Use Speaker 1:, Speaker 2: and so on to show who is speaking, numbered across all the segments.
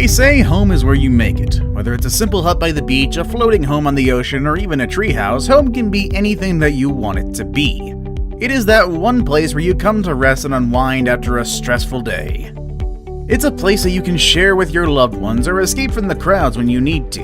Speaker 1: They say home is where you make it. Whether it's a simple hut by the beach, a floating home on the ocean, or even a treehouse, home can be anything that you want it to be. It is that one place where you come to rest and unwind after a stressful day. It's a place that you can share with your loved ones or escape from the crowds when you need to.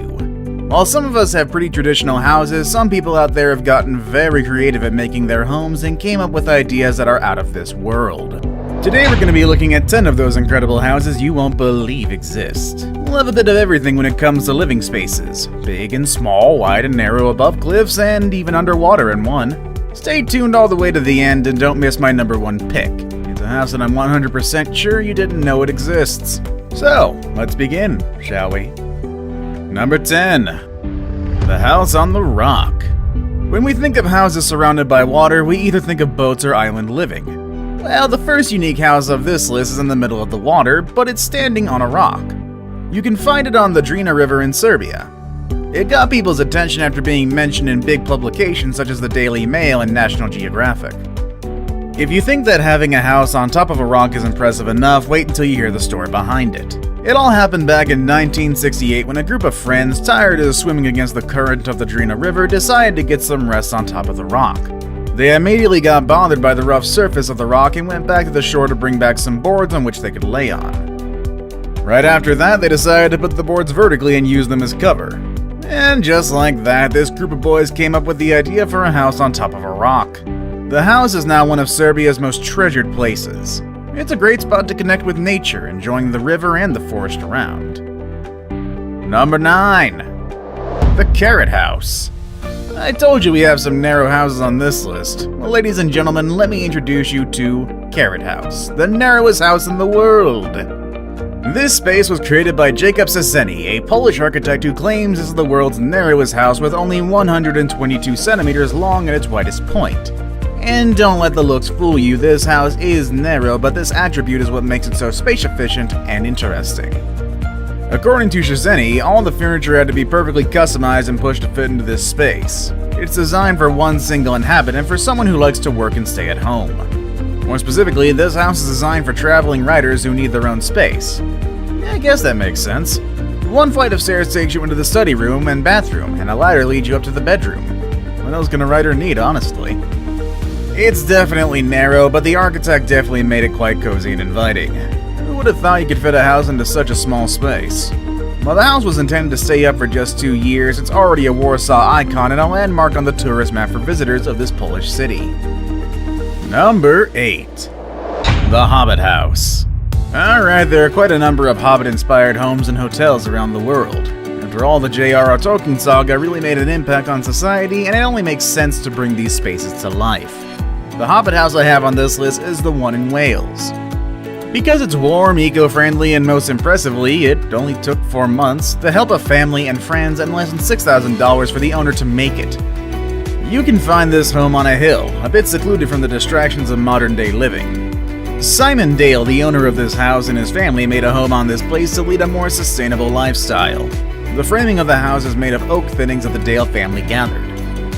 Speaker 1: While some of us have pretty traditional houses, some people out there have gotten very creative at making their homes and came up with ideas that are out of this world. Today we're going to be looking at 10 of those incredible houses you won't believe exist. We'll have a bit of everything when it comes to living spaces. Big and small, wide and narrow above cliffs, and even underwater in one. Stay tuned all the way to the end and don't miss my number one pick. It's a house that I'm 100% sure you didn't know it exists. So, let's begin, shall we? Number 10. The House on the Rock. When we think of houses surrounded by water, we either think of boats or island living. Well, the first unique house of this list is in the middle of the water, but it's standing on a rock. You can find it on the Drina River in Serbia. It got people's attention after being mentioned in big publications such as the Daily Mail and National Geographic. If you think that having a house on top of a rock is impressive enough, wait until you hear the story behind it. It all happened back in 1968 when a group of friends, tired of swimming against the current of the Drina River, decided to get some rest on top of the rock. They immediately got bothered by the rough surface of the rock and went back to the shore to bring back some boards on which they could lay on. Right after that, they decided to put the boards vertically and use them as cover. And just like that, this group of boys came up with the idea for a house on top of a rock. The house is now one of Serbia's most treasured places. It's a great spot to connect with nature, enjoying the river and the forest around. Number 9. The Carrot House. I told you we have some narrow houses on this list. Well, ladies and gentlemen, let me introduce you to Carrot House, the narrowest house in the world. This space was created by Jakub Szczesny, a Polish architect who claims this is the world's narrowest house with only 122 centimeters long at its widest point. And don't let the looks fool you, this house is narrow, but this attribute is what makes it so space-efficient and interesting. According to Szczesny, all the furniture had to be perfectly customized and pushed to fit into this space. It's designed for one single inhabitant, for someone who likes to work and stay at home. More specifically, this house is designed for traveling writers who need their own space. Yeah, I guess that makes sense. One flight of stairs takes you into the study room and bathroom, and a ladder leads you up to the bedroom. What else can a writer need, honestly? It's definitely narrow, but the architect definitely made it quite cozy and inviting. Who would have thought you could fit a house into such a small space? While the house was intended to stay up for just 2 years, it's already a Warsaw icon and a landmark on the tourist map for visitors of this Polish city. Number 8. The Hobbit House. Alright, there are quite a number of Hobbit-inspired homes and hotels around the world. After all, the J.R.R. Tolkien saga really made an impact on society, and it only makes sense to bring these spaces to life. The Hobbit house I have on this list is the one in Wales. Because it's warm, eco-friendly, and most impressively, it only took 4 months, the help of family and friends, and less than $6,000 for the owner to make it. You can find this home on a hill, a bit secluded from the distractions of modern-day living. Simon Dale, the owner of this house, and his family made a home on this place to lead a more sustainable lifestyle. The framing of the house is made of oak thinnings that the Dale family gathered.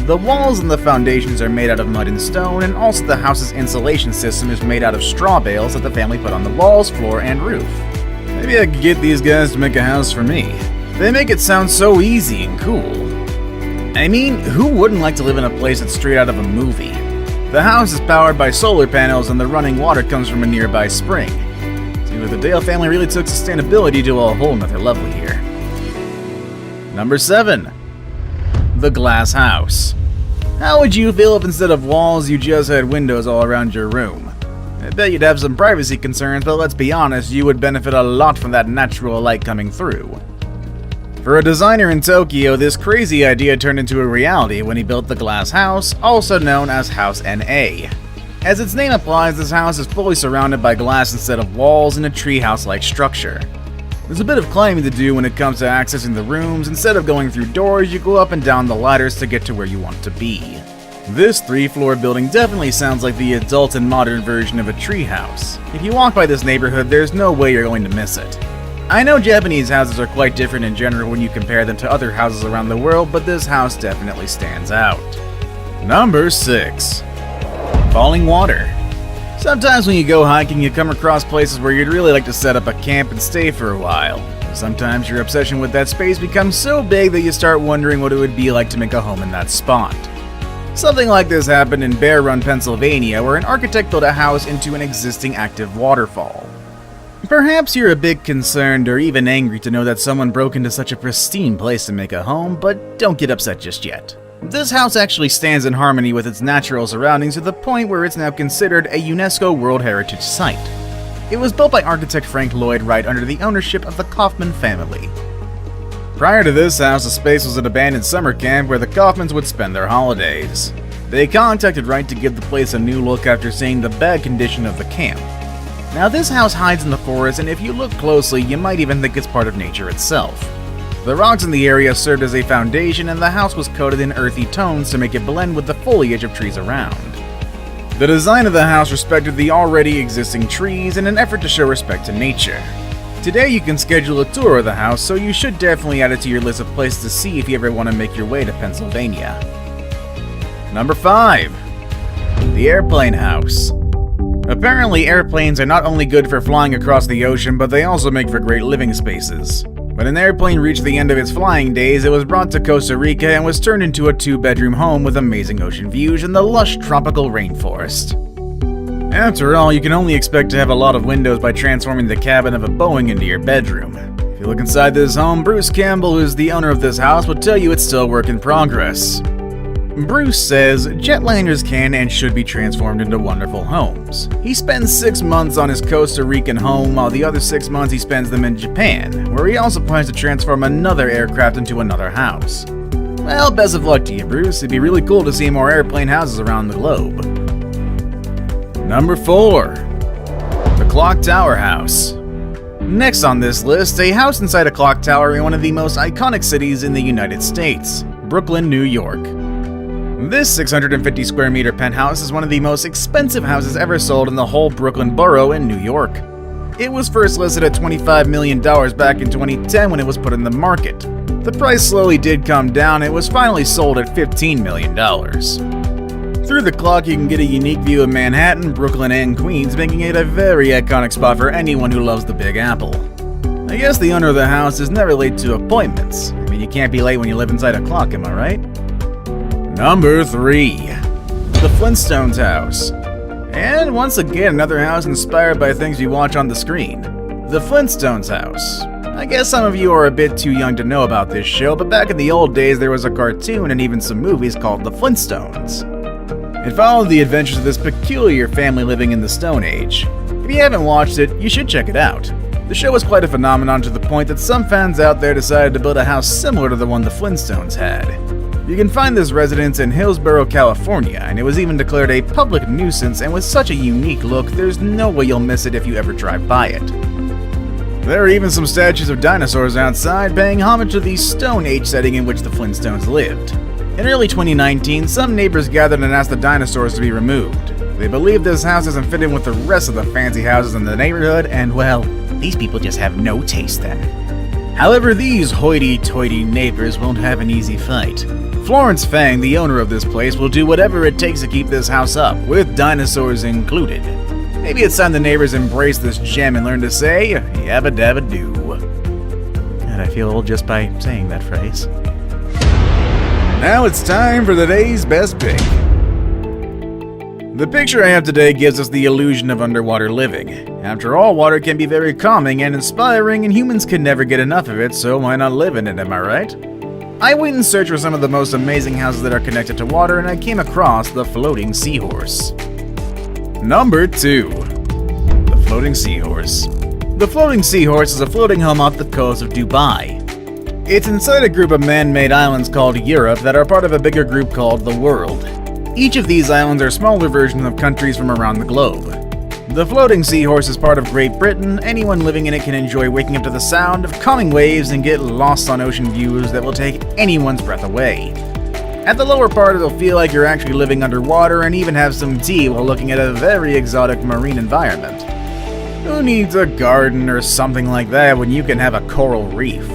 Speaker 1: The walls and the foundations are made out of mud and stone, and also the house's insulation system is made out of straw bales that the family put on the walls, floor, and roof. Maybe I could get these guys to make a house for me. They make it sound so easy and cool. I mean, who wouldn't like to live in a place that's straight out of a movie? The house is powered by solar panels and the running water comes from a nearby spring. Seems like the Dale family really took sustainability to a whole nother level here. Number 7. The Glass House. How would you feel if instead of walls you just had windows all around your room? I bet you'd have some privacy concerns, but let's be honest, you would benefit a lot from that natural light coming through. For a designer in Tokyo, this crazy idea turned into a reality when he built the Glass House, also known as House NA. As its name implies, this house is fully surrounded by glass instead of walls in a treehouse-like structure. There's a bit of climbing to do when it comes to accessing the rooms. Instead of going through doors, you go up and down the ladders to get to where you want to be. This 3-floor building definitely sounds like the adult and modern version of a treehouse. If you walk by this neighborhood, there's no way you're going to miss it. I know Japanese houses are quite different in general when you compare them to other houses around the world, but this house definitely stands out. Number 6. Falling Water. Sometimes when you go hiking, you come across places where you'd really like to set up a camp and stay for a while. Sometimes your obsession with that space becomes so big that you start wondering what it would be like to make a home in that spot. Something like this happened in Bear Run, Pennsylvania, where an architect built a house into an existing active waterfall. Perhaps you're a bit concerned or even angry to know that someone broke into such a pristine place to make a home, but don't get upset just yet. This house actually stands in harmony with its natural surroundings to the point where it's now considered a UNESCO World Heritage Site. It was built by architect Frank Lloyd Wright under the ownership of the Kaufman family. Prior to this house, the space was an abandoned summer camp where the Kaufmans would spend their holidays. They contacted Wright to give the place a new look after seeing the bad condition of the camp. Now this house hides in the forest, and if you look closely, you might even think it's part of nature itself. The rocks in the area served as a foundation, and the house was coated in earthy tones to make it blend with the foliage of trees around. The design of the house respected the already existing trees in an effort to show respect to nature. Today you can schedule a tour of the house, so you should definitely add it to your list of places to see if you ever want to make your way to Pennsylvania. Number 5. The Airplane House. Apparently, airplanes are not only good for flying across the ocean, but they also make for great living spaces. When an airplane reached the end of its flying days, it was brought to Costa Rica and was turned into a 2-bedroom home with amazing ocean views and the lush tropical rainforest. After all, you can only expect to have a lot of windows by transforming the cabin of a Boeing into your bedroom. If you look inside this home, Bruce Campbell, who's the owner of this house, will tell you it's still a work in progress. Bruce says jetliners can and should be transformed into wonderful homes. He spends 6 months on his Costa Rican home, while the other 6 months he spends them in Japan, where he also plans to transform another aircraft into another house. Well, best of luck to you, Bruce. It'd be really cool to see more airplane houses around the globe. Number 4. The Clock Tower House. Next on this list, a house inside a clock tower in one of the most iconic cities in the United States, Brooklyn, New York. This 650 square meter penthouse is one of the most expensive houses ever sold in the whole Brooklyn borough in New York. It was first listed at $25 million back in 2010 when it was put in the market. The price slowly did come down and it was finally sold at $15 million. Through the clock, you can get a unique view of Manhattan, Brooklyn, and Queens, making it a very iconic spot for anyone who loves the Big Apple. I guess the owner of the house is never late to appointments. I mean, you can't be late when you live inside a clock, am I right? Number 3. The Flintstones House. And once again, another house inspired by things we watch on the screen. The Flintstones House. I guess some of you are a bit too young to know about this show, but back in the old days there was a cartoon and even some movies called The Flintstones. It followed the adventures of this peculiar family living in the Stone Age. If you haven't watched it, you should check it out. The show was quite a phenomenon to the point that some fans out there decided to build a house similar to the one the Flintstones had. You can find this residence in Hillsborough, California, and it was even declared a public nuisance, and with such a unique look, there's no way you'll miss it if you ever drive by it. There are even some statues of dinosaurs outside, paying homage to the Stone Age setting in which the Flintstones lived. In early 2019, some neighbors gathered and asked the dinosaurs to be removed. They believe this house doesn't fit in with the rest of the fancy houses in the neighborhood, and well, these people just have no taste then. However, these hoity-toity neighbors won't have an easy fight. Florence Fang, the owner of this place, will do whatever it takes to keep this house up, with dinosaurs included. Maybe it's time the neighbors embrace this gem and learn to say, yabba dabba doo. And I feel old just by saying that phrase. Now it's time for today's best pick. The picture I have today gives us the illusion of underwater living. After all, water can be very calming and inspiring, and humans can never get enough of it, so why not live in it, am I right? I went in search for some of the most amazing houses that are connected to water, and I came across the Floating Seahorse. Number 2. The Floating Seahorse. The Floating Seahorse is a floating home off the coast of Dubai. It's inside a group of man-made islands called Europe that are part of a bigger group called the World. Each of these islands are smaller versions of countries from around the globe. The Floating Seahorse is part of Great Britain. Anyone living in it can enjoy waking up to the sound of calming waves and get lost on ocean views that will take anyone's breath away. At the lower part, it'll feel like you're actually living underwater and even have some tea while looking at a very exotic marine environment. Who needs a garden or something like that when you can have a coral reef?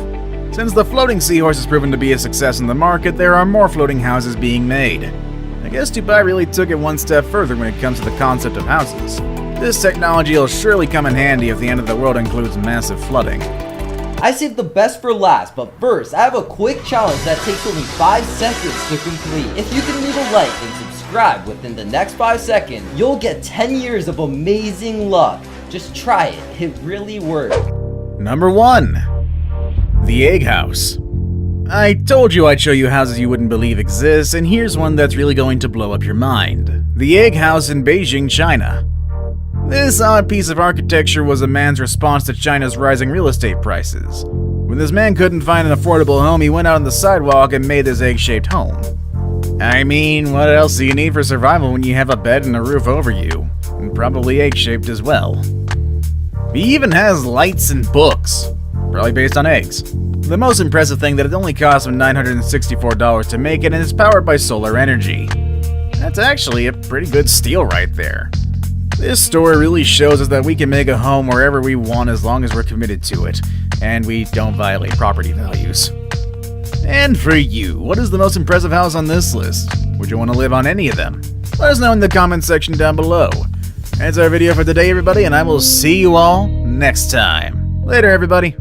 Speaker 1: Since the Floating Seahorse has proven to be a success in the market, there are more floating houses being made. I guess Dubai really took it one step further when it comes to the concept of houses. This technology will surely come in handy if the end of the world includes massive flooding.
Speaker 2: I saved the best for last, but first, I have a quick challenge that takes only 5 seconds to complete. If you can leave a like and subscribe within the next 5 seconds, you'll get 10 years of amazing luck. Just try it, it really works.
Speaker 1: Number 1. The Egg House. I told you I'd show you houses you wouldn't believe exist, and here's one that's really going to blow up your mind. The Egg House in Beijing, China. This odd piece of architecture was a man's response to China's rising real estate prices. When this man couldn't find an affordable home, he went out on the sidewalk and made this egg-shaped home. I mean, what else do you need for survival when you have a bed and a roof over you? And probably egg-shaped as well. He even has lights and books, probably based on eggs. The most impressive thing that it only cost him $964 to make it, and it's powered by solar energy. That's actually a pretty good steal right there. This story really shows us that we can make a home wherever we want as long as we're committed to it, and we don't violate property values. And for you, what is the most impressive house on this list? Would you want to live on any of them? Let us know in the comments section down below. That's our video for today, everybody, and I will see you all next time. Later, everybody.